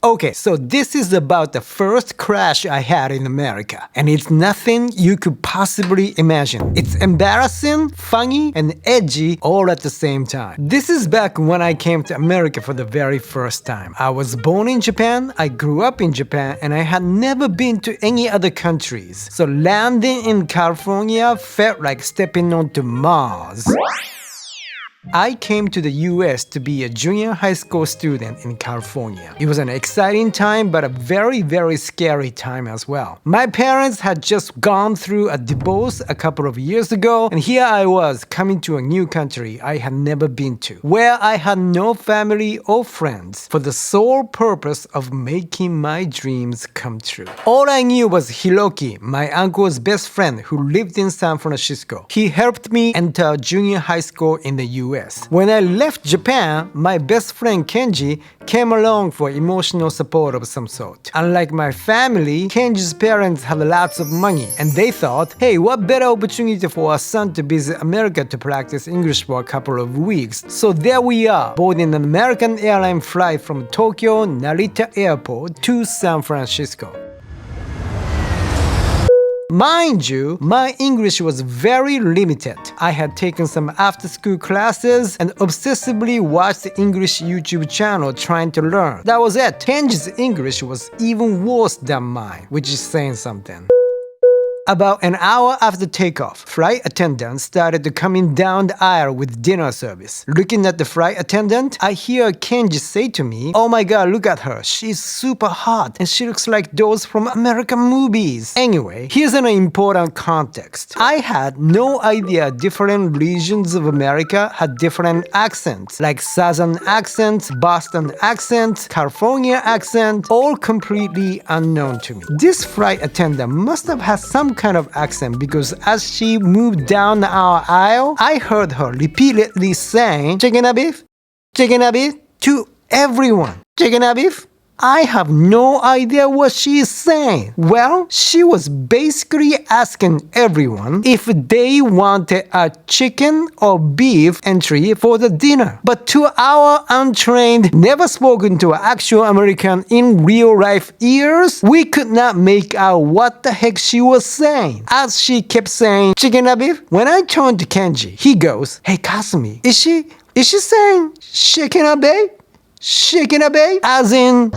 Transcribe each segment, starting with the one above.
Okay, so this is about the first crush I had in America, and it's nothing you could possibly imagine. It's embarrassing, funny, and edgy all at the same time. This is back when I came to America for the very first time. I was born in Japan, I grew up in Japan, and I had never been to any other countries. So landing in California felt like stepping onto Mars. I came to the US to be a junior high school student in California. It was an exciting time, but a very, very scary time as well. My parents had just gone through a divorce a couple of years ago, and here I was coming to a new country I had never been to, where I had no family or friends, for the sole purpose of making my dreams come true. All I knew was Hiroki, my uncle's best friend who lived in San Francisco. He helped me enter junior high school in the US. When I left Japan, my best friend Kenji came along for emotional support of some sort. Unlike my family, Kenji's parents had lots of money, and they thought, hey, what better opportunity for our son to visit America to practice English for a couple of weeks. So there we are, boarding an American airline flight from Tokyo Narita Airport to San Francisco. Mind you, my English was very limited. I had taken some after-school classes and obsessively watched the English YouTube channel trying to learn. That was it. Kenji's English was even worse than mine, which is saying something. About an hour after takeoff, flight attendants started coming down the aisle with dinner service. Looking at the flight attendant, I hear Kenji say to me, "Oh my god, look at her. She's super hot and she looks like those from American movies." Anyway, here's an important context. I had no idea different regions of America had different accents, like Southern accents, Boston accents, California accent, all completely unknown to me. This flight attendant must have had some kind of accent because as she moved down our aisle, I heard her repeatedly saying, "Chicken a beef? Chicken a beef?" to everyone. Chicken a beef? I have no idea what she is saying. Well, she was basically asking everyone if they wanted a chicken or beef entry for the dinner. But to our untrained, never spoken to an actual American in real life ears, we could not make out what the heck she was saying. As she kept saying, "Chicken or beef?" When I turned to Kenji, he goes, "Hey Kasumi, is she saying chicken or beef? Shaking a babe? As in...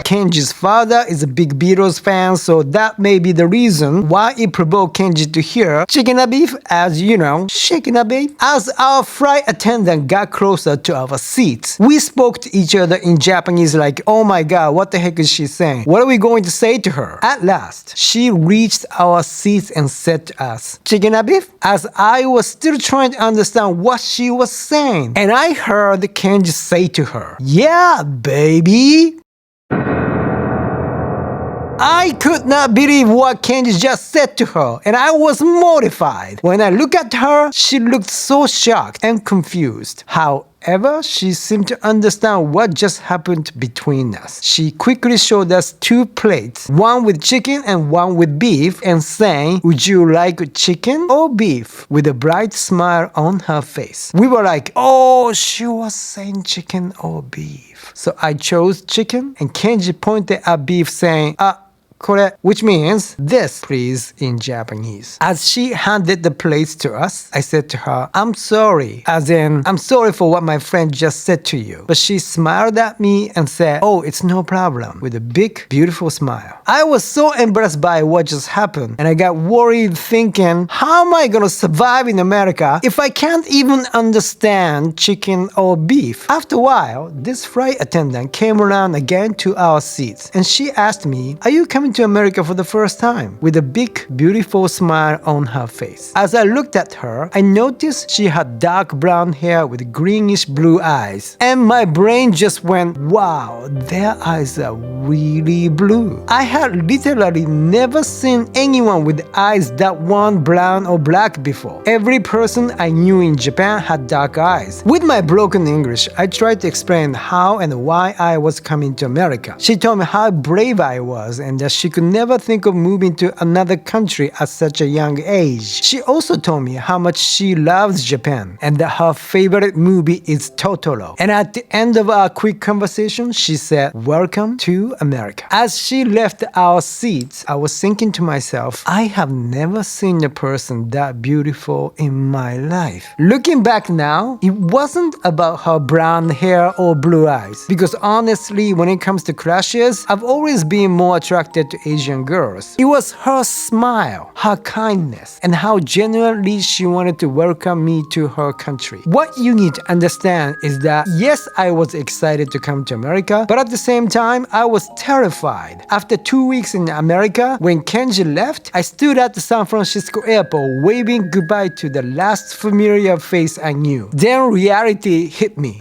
Kenji's father is a big Beatles fan, so that may be the reason why it provoked Kenji to hear chicken a beef as, you know, shaking a babe. As our flight attendant got closer to our seats, we spoke to each other in Japanese like, oh my god, what the heck is she saying? What are we going to say to her? At last, she reached our seats and said to us, "Chicken a beef?" As I was still trying to understand what she was saying. And I heard Kenji say to her, "Yeah, baby." I could not believe what Kenji just said to her, and I was mortified. When I looked at her, she looked so shocked and confused. However, she seemed to understand what just happened between us. She quickly showed us two plates, one with chicken and one with beef, and saying, "Would you like chicken or beef?" with a bright smile on her face. We were like, oh, she was saying chicken or beef. So I chose chicken, and Kenji pointed at beef saying, "Kore," which means this, please, in Japanese. As she handed the plates to us, I said to her, "I'm sorry," as in, "I'm sorry for what my friend just said to you." But she smiled at me and said, "Oh, it's no problem," with a big, beautiful smile. I was so embarrassed by what just happened, and I got worried thinking, how am I gonna survive in America if I can't even understand chicken or beef? After a while, this flight attendant came around again to our seats, and she asked me, "Are you coming to America for the first time?" with a big, beautiful smile on her face. As I looked at her, I noticed she had dark brown hair with greenish blue eyes. And my brain just went, wow, their eyes are really blue. I had literally never seen anyone with eyes that weren't brown or black before. Every person I knew in Japan had dark eyes. With my broken English, I tried to explain how and why I was coming to America. She told me how brave I was and that she could never think of moving to another country at such a young age. She also told me how much she loves Japan and that her favorite movie is Totoro. And at the end of our quick conversation, she said, "Welcome to America." As she left our seats, I was thinking to myself, I have never seen a person that beautiful in my life. Looking back now, it wasn't about her brown hair or blue eyes, because honestly, when it comes to crushes, I've always been more attracted to Asian girls. It was her smile, her kindness, and how genuinely she wanted to welcome me to her country. What you need to understand is that yes, I was excited to come to America, but at the same time, I was terrified. After 2 weeks in America, when Kenji left, I stood at the San Francisco airport waving goodbye to the last familiar face I knew. Then reality hit me.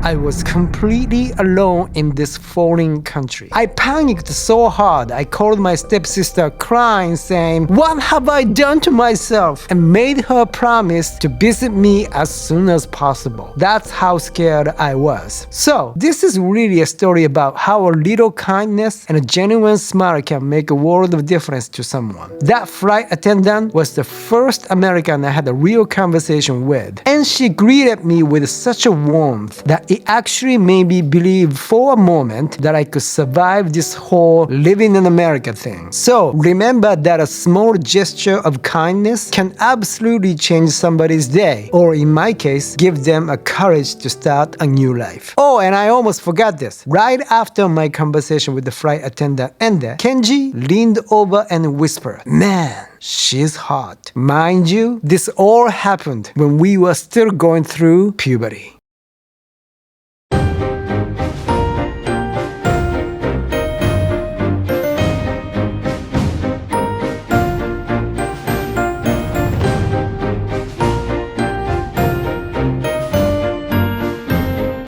I was completely alone in this foreign country. I panicked so hard, I called my stepsister crying, saying, "What have I done to myself?" and made her promise to visit me as soon as possible. That's how scared I was. So, this is really a story about how a little kindness and a genuine smile can make a world of difference to someone. That flight attendant was the first American I had a real conversation with, and she greeted me with such a warmth that it actually made me believe for a moment that I could survive this whole living in America thing. So remember that a small gesture of kindness can absolutely change somebody's day, or in my case, give them a courage to start a new life. Oh, and I almost forgot this. Right after my conversation with the flight attendant ended, Kenji leaned over and whispered, "Man, she's hot." Mind you, this all happened when we were still going through puberty.